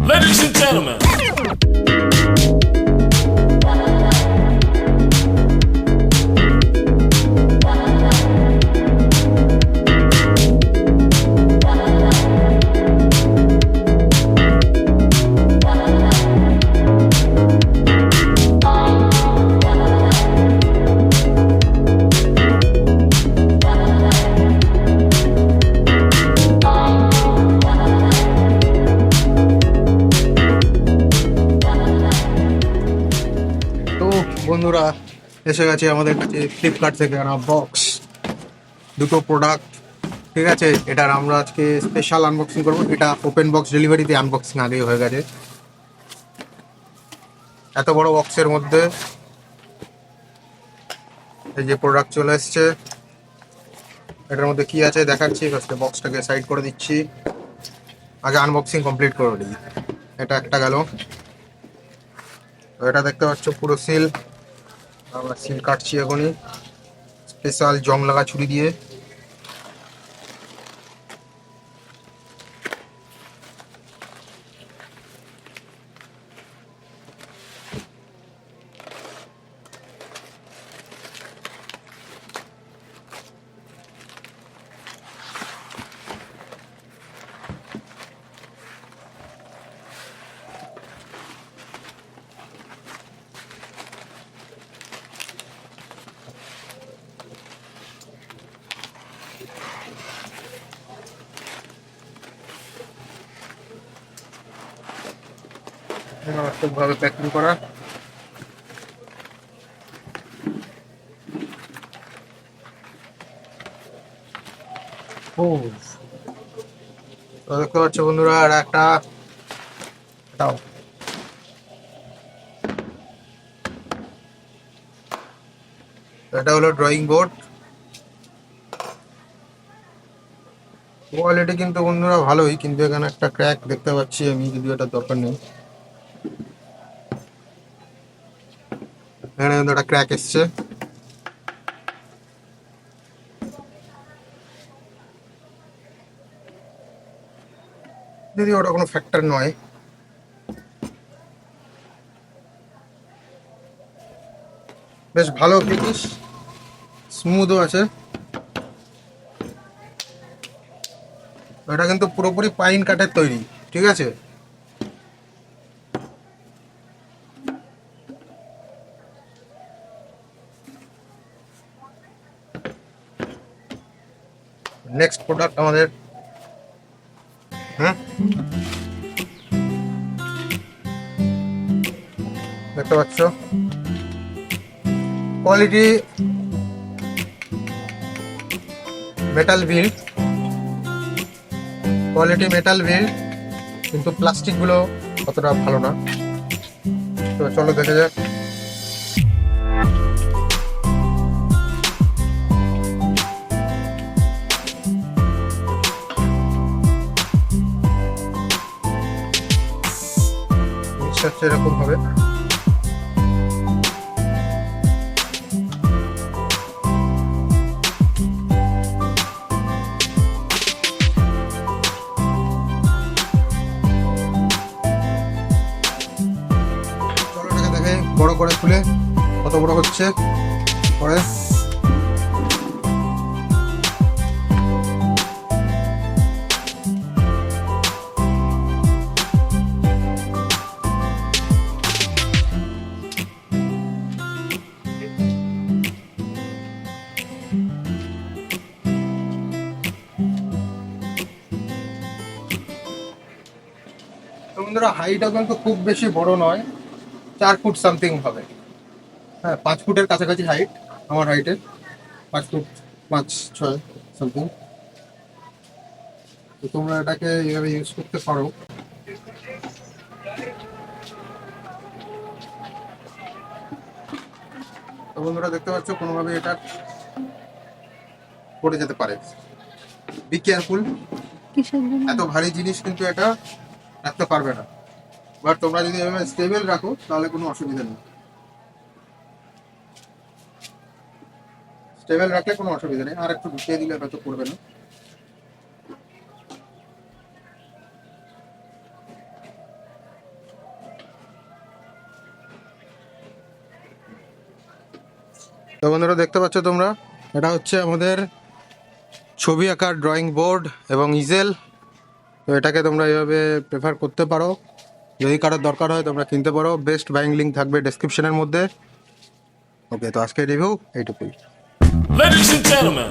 Ladies and gentlemen. বন্ধুরা এসে গেছে আমাদের কাছে ফ্লিপকার্ট থেকে আনা বক্স, দুটো প্রোডাক্ট। ঠিক আছে, এটার আমরা আজকে স্পেশাল আনবক্সিং করবো। এটা ওপেন বক্স ডেলিভারিতে আনবক্সিং আগেই হয়ে গেছে। এত বড় বক্সের মধ্যে এই যে প্রোডাক্ট চলে এসছে। এটার মধ্যে কি আছে দেখাচ্ছি। ফার্স্টে বক্সটাকে সাইড করে দিচ্ছি, আগে আনবক্সিং কমপ্লিট করে দিই। এটা একটা গেল। এটা দেখতে পাচ্ছ পুরো সিল। আমরা সিল কাটছি এখনই স্পেশাল জং লাগা ছুরি দিয়ে। মারাত্মকভাবে প্যাকিং করা। দেখতে পাচ্ছ বন্ধুরা, আর একটা এটা হলো ড্রয়িং বোর্ড। কোয়ালিটি কিন্তু বন্ধুরা ভালোই, কিন্তু এখানে একটা ক্র্যাক দেখতে পাচ্ছি আমি, যদিও এটা দরকার নেই। এখানে কিন্তু একটা ক্র্যাক এসছে। যদি ওটা কোনো ফ্যাক্টর নয়। বেশ ভালো ফিনিশ, স্মুথও আছে। এটা কিন্তু পুরোপুরি পাইন কাঠের তৈরি। ঠিক আছে, নেক্সট প্রোডাক্ট আমাদের। দেখতে পাচ্ছ কোয়ালিটি মেটাল বিল্ড, কিন্তু প্লাস্টিক গুলো অতটা ভালো না। তো চলো দেখা যাক। এরকম হবে। বড় করে খুলে কত বড় হচ্ছে পরে। বন্ধুরা হাইটও কিন্তু খুব বেশি বড় নয়, 4 ফুট সামথিং হবে। হ্যাঁ, 5 ফুটের কাছাকাছি হাইট। আমার হাইটের 5 ফুট 5-6 সামথিং। তো তোমরা এটাকে এইভাবে ইউজ করতে পারো। তো বন্ধুরা দেখতে পাচ্ছ কোনোভাবে এটা পড়ে যেতে পারে। Be careful. এত ভারী জিনিস কিন্তু এটা রাখতে পারবে না। বাট তোমরা যদি এভাবে স্টেবল রাখো তাহলে কোনো অসুবিধা নেই। স্টেবল রাখলে কোনো অসুবিধা নেই। আর একটু ঢুকিয়ে দিলে হয়তো পড়বে না। তো বন্ধুরা দেখতে পাচ্ছ তোমরা, এটা হচ্ছে আমাদের ছবি আঁকার ড্রয়িং বোর্ড এবং ইজেল। তো এটাকে তোমরা এইভাবে প্রেফার করতে পারো, যদি কারোর দরকার হয় তোমরা কিনতে পারো। বেস্ট বাইং লিঙ্ক থাকবে ডেসক্রিপশনের মধ্যে। ওকে, তো আজকে রিভিউ এইটুকুই। Ladies and gentlemen.